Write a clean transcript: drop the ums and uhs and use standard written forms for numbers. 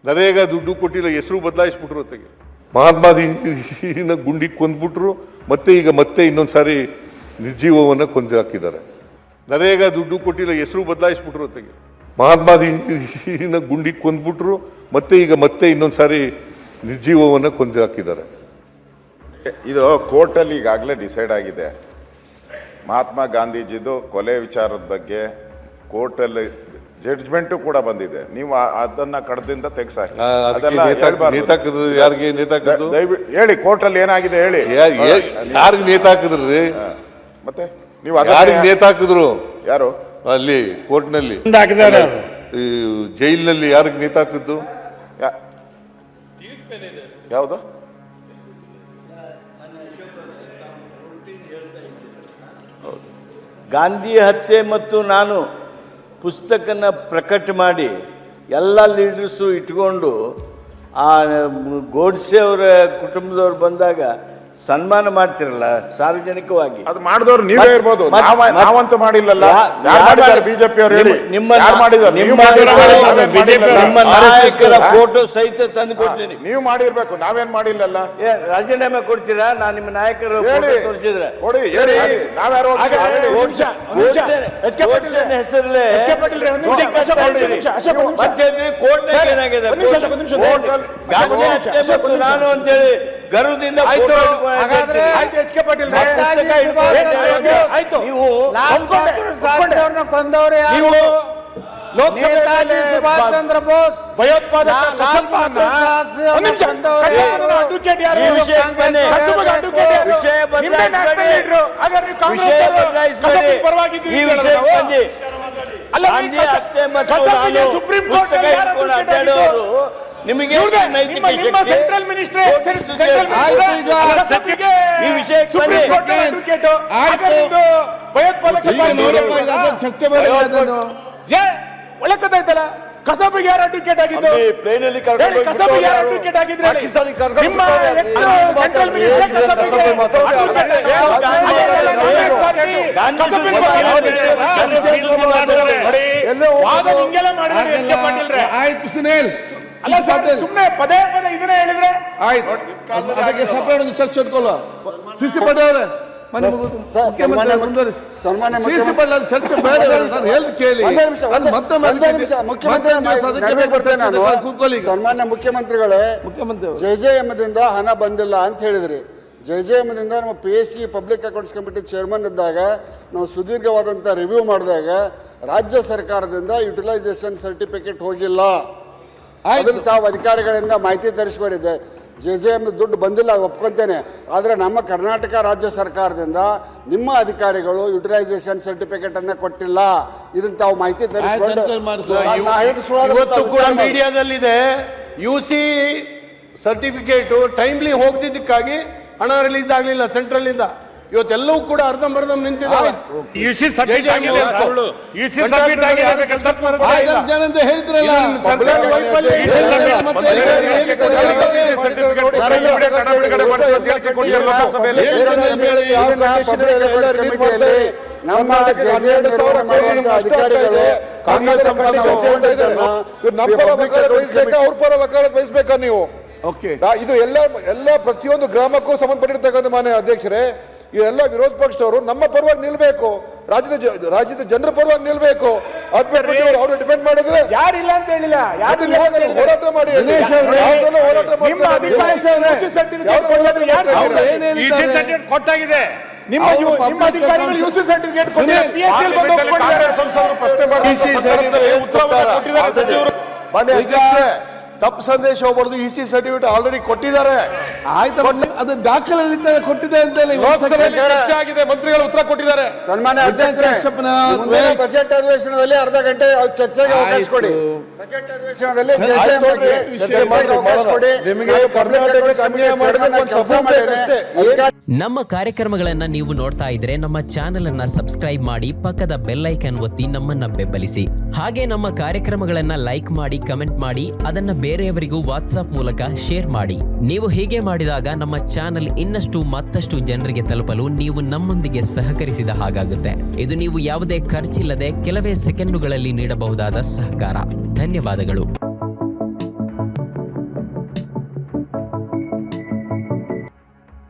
ನರೇಗಾ ದುಡ್ಡು ಕೊಟ್ಟಿಲ್ಲ, ಹೆಸರು ಬದಲಾಯಿಸ್ಬಿಟ್ರು. ಹೊತ್ತಿಗೆ ಮಹಾತ್ಮಾಜಿನ ಗುಂಡಿ ಕೊಂದ್ಬಿಟ್ರು, ಮತ್ತೆ ಇನ್ನೊಂದು ಸಾರಿ ನಿರ್ಜೀವವನ್ನು ಕೊಂದು ಹಾಕಿದ್ದಾರೆ. ನರೇಗಾ ದುಡ್ಡು ಕೊಟ್ಟಿಲ್ಲ, ಹೆಸರು ಬದಲಾಯಿಸ್ಬಿಟ್ರು. ಹೊತ್ತಿಗೆ ಮಹಾತ್ಮಾಜಿನ ಗುಂಡಿ ಕೊಂದ್ಬಿಟ್ರು, ಮತ್ತೆ ಇನ್ನೊಂದು ಸಾರಿ ನಿರ್ಜೀವವನ್ನು ಕೊಂದು ಹಾಕಿದ್ದಾರೆ. ಇದು ಕೋರ್ಟಲ್ಲಿ ಈಗಾಗಲೇ ಡಿಸೈಡ್ ಆಗಿದೆ. ಮಹಾತ್ಮ ಗಾಂಧೀಜಿದು ಕೊಲೆ ವಿಚಾರದ ಬಗ್ಗೆ ಕೋರ್ಟಲ್ಲಿ ಜಡ್ಜ್ಮೆಂಟು ಕೂಡ ಬಂದಿದೆ. ನೀವು ಅದನ್ನ ಕಡದಿಂದ ತೆಗ್ಸಾಕಿ. ಯಾರಿಗೆ ನೇತಾಕಿದ್ರು ಹೇಳಿ, ಕೋರ್ಟಲ್ಲಿ ಏನಾಗಿದೆ ಹೇಳಿ. ಯಾರಿಗೆ ನೇತಾಕಿದ್ರಿ? ಮತ್ತೆ ನೀವು ಯಾರಿಗೆ ನೇತಾಕಿದ್ರು? ಯಾರು ಅಲ್ಲಿ ಕೋರ್ಟ್ನಲ್ಲಿ ಜೈಲಿನಲ್ಲಿ ಯಾರಿಗೆ ನೇತಾಕಿದ್ದು? ಯಾವುದು? ಗಾಂಧಿ ಹತ್ಯೆ ಮತ್ತು ನಾನು ಪುಸ್ತಕನ ಪ್ರಕಟ ಮಾಡಿ ಎಲ್ಲ ಲೀಡರ್ಸು ಇಟ್ಕೊಂಡು ಆ ಗೋಡ್ಸೆ ಅವರ ಕುಟುಂಬದವ್ರು ಬಂದಾಗ ಸನ್ಮಾನ ಮಾಡ್ತಿರಲ್ಲ ಸಾರ್ವಜನಿಕವಾಗಿ. ಅದು ಮಾಡಿದವ್ರು ನೀವೇ ಇರ್ಬೋದು, ನಾವಂತೂ ಮಾಡಿಲ್ಲಲ್ಲ. ಬಿಜೆಪಿ ಅವರು ಹೇಳಿ, ನಿಮ್ಮ ನಾಯಕರ ಫೋಟೋ ಸಹಿತ ತಂದು ಕೊಡ್ತೀನಿ. ನೀವು ಮಾಡಿರ್ಬೇಕು, ನಾವೇನ್ ಮಾಡಿಲ್ಲಲ್ಲ. ರಾಜೀನಾಮೆ ಕೊಡ್ತೀರಾ? ನಾನು ನಿಮ್ಮ ನಾಯಕರ ತೋರಿಸಿದ್ರೆ ನಾವ್ಯಾರು ಹೆಸರಲ್ಲೇ ಏನಾಗಿದೆ ನಾನು ಅಂತೇಳಿ ಗರ್ವದಿಂದ ನೀವು ಕೊಂದವ್ರೆ ನೇತಾಜಿ ಸುಭಾಷ್ ಚಂದ್ರ ಬೋಸ್ ನಿಮಗೆ ಸೆಂಟ್ರಲ್ ಮಿನಿಸ್ಟರ್ ಒಳ್ಳೆ ಕಥೆ ಆಯ್ತಲ್ಲ. ಕಸಬಿಗೆ ಯಾರು ಅಡ್ವೊಕೇಟ್ ಆಗಿದ್ದು? ಕಸಬಿಗೆ ಯಾರು ಅಡ್ವೊಕೇಟ್ ಆಗಿದ್ರೆ ನಿಮ್ಮ ಸೆಂಟ್ರಲ್ ಹಿಂಗೆಲ್ಲ ಮಾಡಿದ್ರೆ ಆಯ್ತು ಸುನೀಲ್. ಅಲ್ಲ ಸರ್, ಸುಮ್ಮನೆ ಪದೇ ಇದನ್ನೇ ಹೇಳಿದ್ರೆ ಆಯ್ತು. ಅದಕ್ಕೆ ಸಪರೇಟ್ ಒಂದು ಚರ್ಚೆ ಇಟ್ಕೊಳ್ಳ. ಸಿಸಿ ಪಡೆಯವ್ರೆ ಚರ್ಚೆ ಬೇಡ, ಕೇಳಿ. ಸನ್ಮಾನ್ಯ ಮುಖ್ಯಮಂತ್ರಿಗಳೇ, ಜೆಜೆಎಂದಿಂದ ಹಣ ಬಂದಿಲ್ಲ ಅಂತ ಹೇಳಿದ್ರಿ. ಜೆಜೆಎಂದಿಂದ ನಮ್ಮ PSC public accounts committee chairman ಇದ್ದಾಗ ನಾವು ಸುದೀರ್ಘವಾದಂಥ ರಿವ್ಯೂ ಮಾಡಿದಾಗ ರಾಜ್ಯ ಸರ್ಕಾರದಿಂದ ಯುಟಿಲೈಸೇಷನ್ ಸರ್ಟಿಫಿಕೇಟ್ ಹೋಗಿಲ್ಲ. ಅದನ್ನು ತಾವು ಅಧಿಕಾರಿಗಳಿಂದ ಮಾಹಿತಿ ತರಿಸ್ಕೊಂಡಿದ್ದೆ. ಜೆಜೆಎಂ ದುಡ್ಡು ಬಂದಿಲ್ಲ, ಒಪ್ಕೊಂತೇನೆ. ಆದರೆ ನಮ್ಮ ಕರ್ನಾಟಕ ರಾಜ್ಯ ಸರ್ಕಾರದಿಂದ ನಿಮ್ಮ ಅಧಿಕಾರಿಗಳು ಯುಟಿಲೈಸೇಷನ್ ಸರ್ಟಿಫಿಕೇಟ್ ಅನ್ನ ಕೊಟ್ಟಿಲ್ಲ. ಇದನ್ನ ತಾವು ಮಾಹಿತಿ ತರಿಸ್ಕೊಂಡು ಮೀಡಿಯಾದಲ್ಲಿದೆ. UC ಸರ್ಟಿಫಿಕೇಟ್ ಟೈಮ್ಲಿ ಹೋಗ್ತಿದ್ದಕ್ಕಾಗಿ ಹಣ ರಿಲೀಸ್ ಆಗಲಿಲ್ಲ ಸೆಂಟ್ರಲ್ ಇಂದ. ಇವತ್ತೆಲ್ಲವೂ ಕೂಡ ಅರ್ಧಂಬರ್ಧ ನಿಂತಿದ್ದಾರೆ. ನಮ್ಮ ಅವ್ರ ಪರ ವಕಾಲತ್ ವಹಿಸ್ಬೇಕಾ ನೀವು? ಇದು ಎಲ್ಲ ಪ್ರತಿಯೊಂದು ಗ್ರಾಮಕ್ಕೂ ಸಂಬಂಧಪಟ್ಟಿರ್ತಕ್ಕಂಥ ಮಾನ್ಯ ಅಧ್ಯಕ್ಷರೇ, ಇದೆಲ್ಲ ವಿರೋಧ ಪಕ್ಷದವರು ನಮ್ಮ ಪರವಾಗಿ ನಿಲ್ಬೇಕು, ರಾಜ್ಯದ ಜನರ ಪರವಾಗಿ ನಿಲ್ಬೇಕು. ಅವರು ಡಿಪೆಂಡ್ ಮಾಡಿದ್ರೆ ಯಾರಿಲ್ಲ ಅಂತ ಹೇಳಿಲ್ಲ, ಹೋರಾಟ ಮಾಡಿ. ಕೊಟ್ಟಾಗಿದೆ. ನಿಮ್ಮ ಅಧಿಕಾರಿಗಳು UC ಸರ್ಟಿಫಿಕೇಟ್ ತಪ್ಪು ಸಂದೇಶ ಹೋಗ್ಬಾರ್ದು. EC ಸರ್ಟಿಫಿಕೇಟ್ ಆಲ್ರೆಡಿ ಕೊಟ್ಟಿದ್ದಾರೆ. ಆಯ್ತು, ಅದು ದಾಖಲೆ ಕೊಟ್ಟಿದೆ ಅಂತ ಆಗಿದೆ. ಮಂತ್ರಿಗಳು ಉತ್ತರ ಕೊಟ್ಟಿದ್ದಾರೆ. ಸನ್ಮಾನ್ಯ ಅಧ್ಯಕ್ಷರೇ, ಬಜೆಟ್ ಅಧಿವೇಶನದಲ್ಲಿ ಅರ್ಧ ಗಂಟೆ ಚರ್ಚೆಗೆ ಅವಕಾಶ ಕೊಡಿ. ಬಜೆಟ್ ಅಧಿವೇಶನದಲ್ಲಿ ನಮ್ಮ ಕಾರ್ಯಕ್ರಮಗಳನ್ನ ನೀವು ನೋಡ್ತಾ ಇದ್ರೆ ನಮ್ಮ ಚಾನೆಲ್ ಅನ್ನ ಸಬ್ಸ್ಕ್ರೈಬ್ ಮಾಡಿ, ಪಕ್ಕದ ಬೆಲ್ ಐಕಾನ್ ಒತ್ತಿ ನಮ್ಮನ್ನ ಬೆಂಬಲಿಸಿ. ಹಾಗೆ ನಮ್ಮ ಕಾರ್ಯಕ್ರಮಗಳನ್ನ ಲೈಕ್ ಮಾಡಿ, ಕಮೆಂಟ್ ಮಾಡಿ, ಅದನ್ನ ಬೇರೆಯವರಿಗೂ ವಾಟ್ಸ್ಆಪ್ ಮೂಲಕ ಶೇರ್ ಮಾಡಿ. ನೀವು ಹೀಗೆ ಮಾಡಿದಾಗ ನಮ್ಮ ಚಾನೆಲ್ ಮತ್ತಷ್ಟು ಜನರಿಗೆ ತಲುಪಲು ನೀವು ನಮ್ಮೊಂದಿಗೆ ಸಹಕರಿಸಿದ ಹಾಗಾಗುತ್ತೆ. ಇದು ನೀವು ಯಾವುದೇ ಖರ್ಚಿಲ್ಲದೆ ಕೆಲವೇ ಸೆಕೆಂಡುಗಳಲ್ಲಿ ನೀಡಬಹುದಾದ ಸಹಕಾರ. ಧನ್ಯವಾದಗಳು.